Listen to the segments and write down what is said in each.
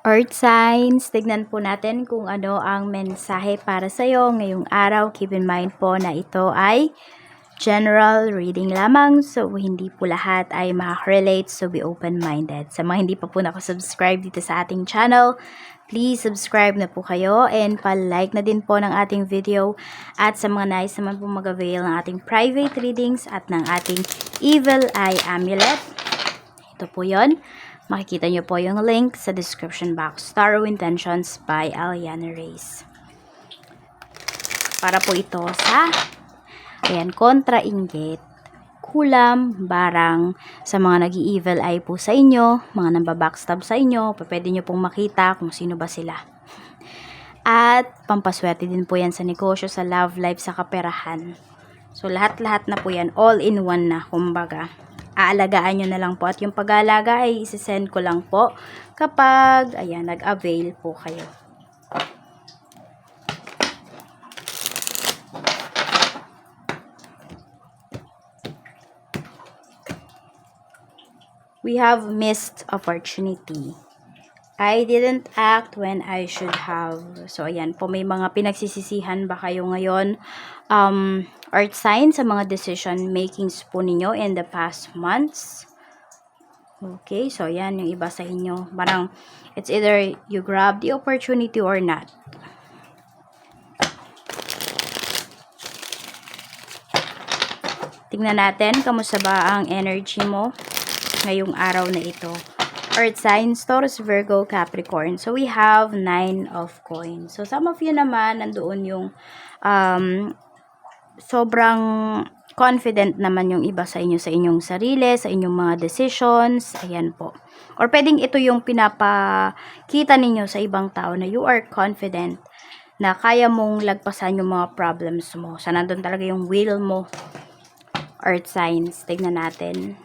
Earth signs, tignan po natin kung ano ang mensahe para sa iyo ngayong araw. Keep in mind po na ito ay general reading lamang. So, hindi po lahat ay makaka-relate. So, be open-minded. Sa mga hindi pa po nakasubscribe dito sa ating channel, please subscribe na po kayo and pa-like na din po ng ating video. At sa mga nais naman po mag-avail ng ating private readings at ng ating Evil Eye Amulet, ito po yon. Makikita nyo po yung link sa description box. Tarot Intentions by Aliana Reyes. Para po ito sa kontra-inggit, kulam, barang, sa mga nag-i-evil eye po sa inyo, mga namba-backstab sa inyo, pwede nyo pong makita kung sino ba sila. At pampaswerte din po yan sa negosyo, sa love life, sa kaperahan. So lahat-lahat na po yan, all in one na, kumbaga. Aalagaan nyo na lang po. At yung pag-aalaga ay isisend ko lang po kapag, ayan, nag-avail po kayo. We have missed opportunity. I didn't act when I should have. So, ayan po, may mga pinagsisisihan ba kayo ngayon? Earth sign sa mga decision makings po ninyo in the past months. Okay, so ayan yung iba sa inyo. Parang, it's either you grab the opportunity or not. Tingnan natin, kamusta ba ang energy mo ngayong araw na ito. Earth signs, Taurus, Virgo, Capricorn. So, we have 9 of coins. So, some of you naman, nandoon yung sobrang confident naman yung iba sa inyo, sa inyong sarili, sa inyong mga decisions. Ayan po. Or pwedeng ito yung pinapakita ninyo sa ibang tao na you are confident na kaya mong lagpasan yung mga problems mo. So, nandun talaga yung will mo. Earth signs. Tignan natin.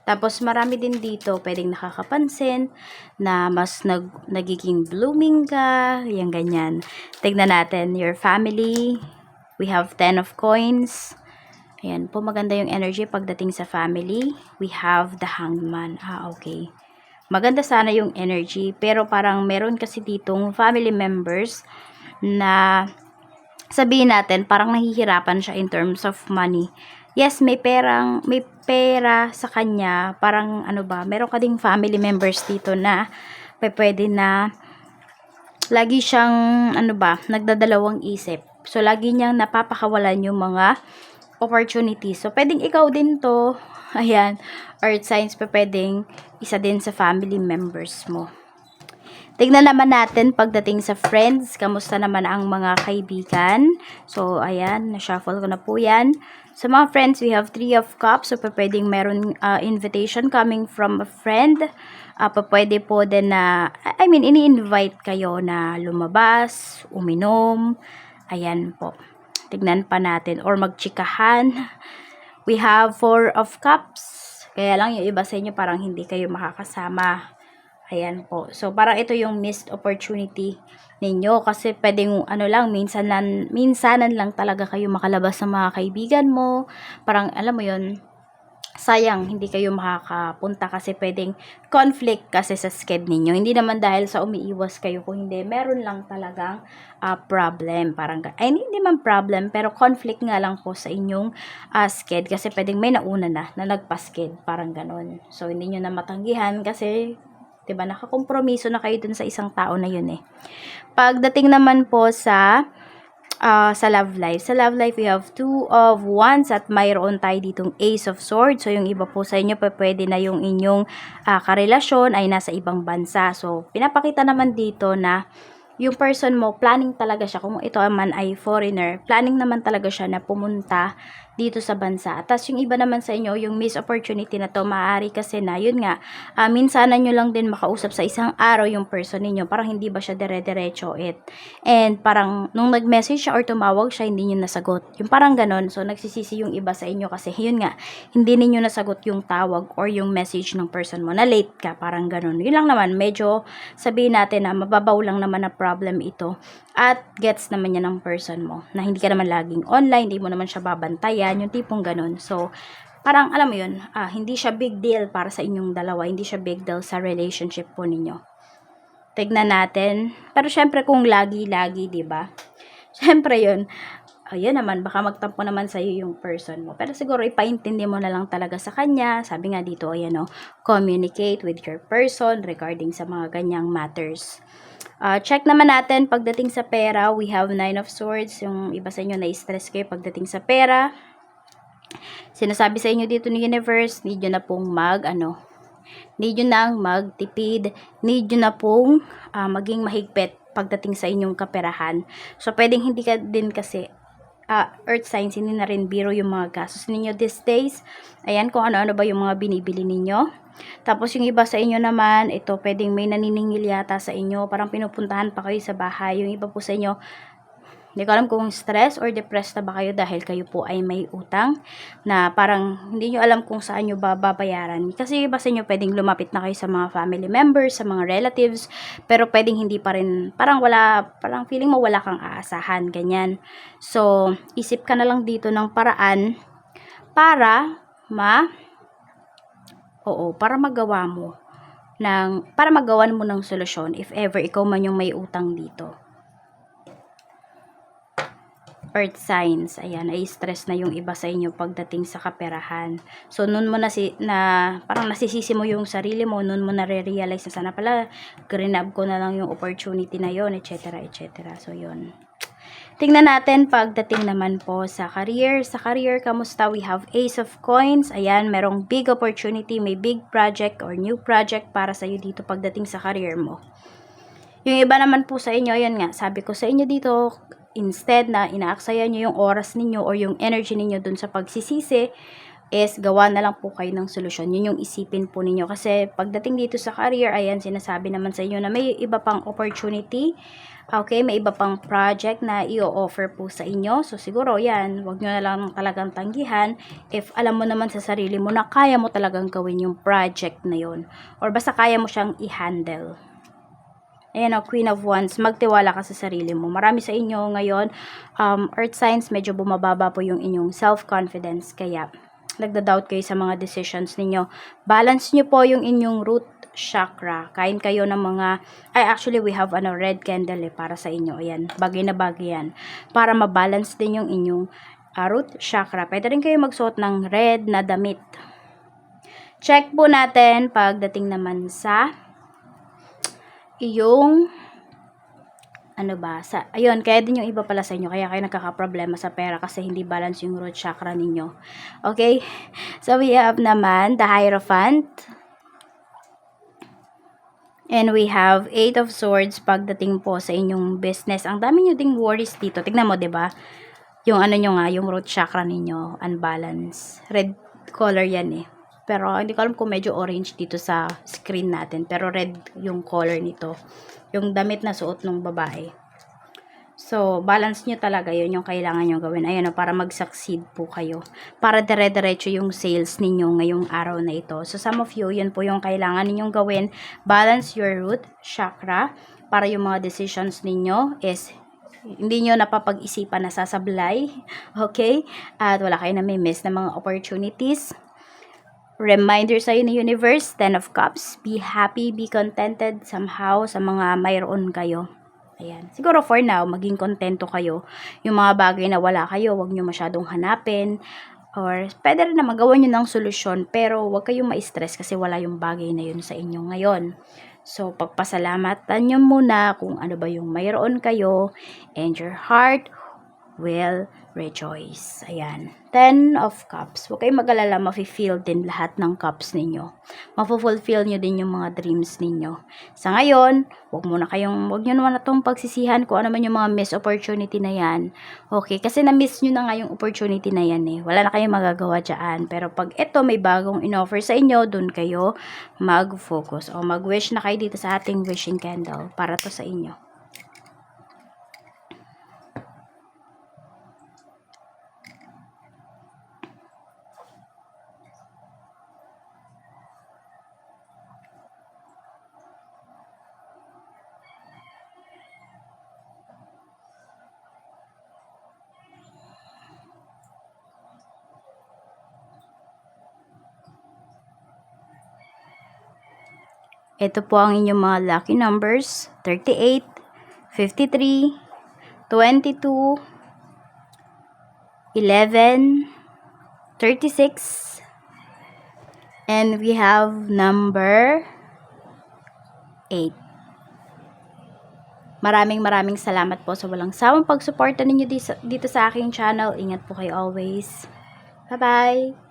Tapos, marami din dito pwedeng nakakapansin na mas nagiging blooming ka. Yan, ganyan. Tignan natin your family. We have 10 of coins. Ayan po, maganda yung energy pagdating sa family. We have the Hanged Man. Okay. Maganda sana yung energy, pero parang meron kasi ditong family members na sabihin natin, parang nahihirapan siya in terms of money. Yes, may pera sa kanya, parang ano ba, meron ka ding family members dito na pwede na lagi siyang nagdadalawang isip. So, lagi niyang napapakawalan yung mga opportunities. So, pwedeng ikaw din to. Ayan, earth signs, pwedeng isa din sa family members mo. Tignan naman natin pagdating sa friends, kamusta naman ang mga kaibigan. So, ayan, na-shuffle ko na po yan. Sa mga friends, we have 3 of cups. So, pwedeng meron invitation coming from a friend. Pwede po din na, ini-invite kayo na lumabas, uminom. Ayan po. Tignan pa natin. Or magchikahan. We have 4 of cups. Kaya lang yung iba sa inyo parang hindi kayo makakasama. Ayan po. So, parang ito yung missed opportunity ninyo. Kasi pwedeng, minsanan lang talaga kayo makalabas sa mga kaibigan mo. Parang, alam mo yun, sayang, hindi kayo makakapunta kasi pwedeng conflict kasi sa sked ninyo. Hindi naman dahil sa umiiwas kayo, kung hindi, meron lang talagang problem. Parang, hindi man problem, pero conflict nga lang po sa inyong sked kasi pwedeng may nauna na nagpa-sked. Parang ganon. So, hindi nyo na matanggihan kasi diba, nakakompromiso na kayo dun sa isang tao na yun eh. Pagdating naman po sa love life. Sa love life, we have 2 of wands at mayroon tayo ditong ace of swords. So, yung iba po sa inyo, pwede na yung inyong karelasyon ay nasa ibang bansa. So, pinapakita naman dito na yung person mo, planning talaga siya, kung ito man ay foreigner, planning naman talaga siya na pumunta dito sa bansa. Tapos yung iba naman sa inyo, yung missed opportunity na to, maaari kasi na, yun nga, minsanan nyo lang din makausap sa isang araw yung person ninyo, parang hindi ba siya dire-diretso and parang nung nag-message siya or tumawag siya, hindi nyo nasagot. Yung parang ganon, so nagsisisi yung iba sa inyo kasi yun nga, hindi ninyo nasagot yung tawag or yung message ng person mo, na late ka, parang ganon. Yun lang naman, medyo sabihin natin na mababaw lang naman na problem ito. At gets naman yan ng person mo, na hindi ka naman laging online, hindi mo naman siya babantayan, yung tipong ganun. So, parang alam mo yun, hindi siya big deal para sa inyong dalawa, hindi siya big deal sa relationship po ninyo. Tignan natin. Pero syempre kung lagi-lagi, 'di ba? Syempre 'yun. Ayun naman, baka magtampo naman sa iyo yung person mo. Pero siguro ipaintindi mo na lang talaga sa kanya. Sabi nga dito, ayan o, communicate with your person regarding sa mga ganyang matters. Check naman natin pagdating sa pera, we have 9 of swords. Yung iba sa inyo na-stress kayo pagdating sa pera. Sinasabi sa inyo dito ni universe, need nyo na pong need nyo nang magtipid, need nyo na pong maging mahigpit pagdating sa inyong kaperahan. So, pwedeng hindi ka din kasi earth signs, hindi na rin biro yung mga gastos ninyo these days. Ayan, kung ano-ano ba yung mga binibili ninyo. Tapos yung iba sa inyo naman, ito pwedeng may naniningil yata sa inyo, parang pinupuntahan pa kayo sa bahay. Yung iba po sa inyo, hindi ko alam kung stress or depressed na ba kayo dahil kayo po ay may utang na parang hindi nyo alam kung saan nyo babayaran. Kasi iba sa inyo pwedeng lumapit na kayo sa mga family members, sa mga relatives, pero pwedeng hindi pa rin, parang feeling mo wala kang aasahan, ganyan. So, isip ka na lang dito ng paraan para magawan mo ng solusyon if ever ikaw man yung may utang dito. Earth signs, ayan, ay stress na yung iba sa inyo pagdating sa kaperahan. So, nun mo parang nasisisi mo yung sarili mo, nun mo na-realize na sana pala, grinab ko na lang yung opportunity na yon, etc. etc. So, yun. Tingnan natin pagdating naman po sa career. Sa career, kamusta? We have Ace of Coins. Ayan, merong big opportunity, may big project or new project para sa iyo dito pagdating sa career mo. Yung iba naman po sa inyo, ayan nga, sabi ko sa inyo dito, instead na inaaksaya nyo yung oras ninyo or yung energy ninyo dun sa pagsisisi, is gawa na lang po kayo ng solusyon. Yun yung isipin po ninyo. Kasi pagdating dito sa career, ayan, sinasabi naman sa inyo na may iba pang opportunity. Okay, may iba pang project na i-offer po sa inyo. So, siguro, yan, wag nyo na lang talagang tanggihan if alam mo naman sa sarili mo na kaya mo talagang gawin yung project na yun. Or basta kaya mo siyang i-handle. Ayan o, Queen of Wands, magtiwala ka sa sarili mo. Marami sa inyo ngayon, earth signs, medyo bumababa po yung inyong self-confidence. Kaya, nagda-doubt kayo sa mga decisions ninyo. Balance nyo po yung inyong root chakra. Kain kayo ng actually, we have red candle para sa inyo. Ayan, bagay na bagay yan. Para mabalance din yung inyong root chakra. Pwede rin kayo magsuot ng red na damit. Check po natin pagdating naman sa ayun, kaya din yung iba pala sa inyo, kaya kayo nagkakaproblema sa pera kasi hindi balance yung root chakra ninyo. Okay? So, we have naman the Hierophant. And we have 8 of Swords pagdating po sa inyong business. Ang dami nyo ding worries dito. Tignan mo, 'di ba? Yung yung root chakra ninyo, unbalance. Red color yan eh. Pero hindi ko alam kung medyo orange dito sa screen natin. Pero red yung color nito. Yung damit na suot ng babae. So, balance nyo talaga. Yun yung kailangan nyo gawin. Ayan o, para mag-succeed po kayo. Para dire-diretso yung sales ninyo ngayong araw na ito. So, some of you, yun po yung kailangan ninyong gawin. Balance your root chakra. Para yung mga decisions ninyo is hindi nyo napapag-isipan na sasablay. Okay? At wala kayo na may miss na mga opportunities. Reminder sa'yo ni Universe, 10 of Cups, be happy, be contented somehow sa mga mayroon kayo. Ayan. Siguro for now, maging kontento kayo. Yung mga bagay na wala kayo, wag nyo masyadong hanapin. Or pwede rin na magawa nyo ng solusyon, pero wag kayong ma-stress kasi wala yung bagay na yun sa inyo ngayon. So, pagpasalamatan nyo muna kung ano ba yung mayroon kayo, and your heart will rejoice. Ayan. 10 of Cups. Huwag kayong mag-alala, mafe-feel din lahat ng cups ninyo. Mafulfill nyo din yung mga dreams ninyo. Sa ngayon, huwag nyo naman na itong pagsisihan kung ano man yung mga miss opportunity na yan. Okay, kasi na-miss nyo na nga yung opportunity na yan eh. Wala na kayong magagawa dyan. Pero pag ito may bagong in-offer sa inyo, dun kayo mag-focus. O mag-wish na kayo dito sa ating wishing candle para to sa inyo. Ito po ang inyong mga lucky numbers, 38, 53, 22, 11, 36, and we have number 8. Maraming salamat po sa walang sawang pagsuporta ninyo dito sa aking channel. Ingat po kayo always. Bye-bye!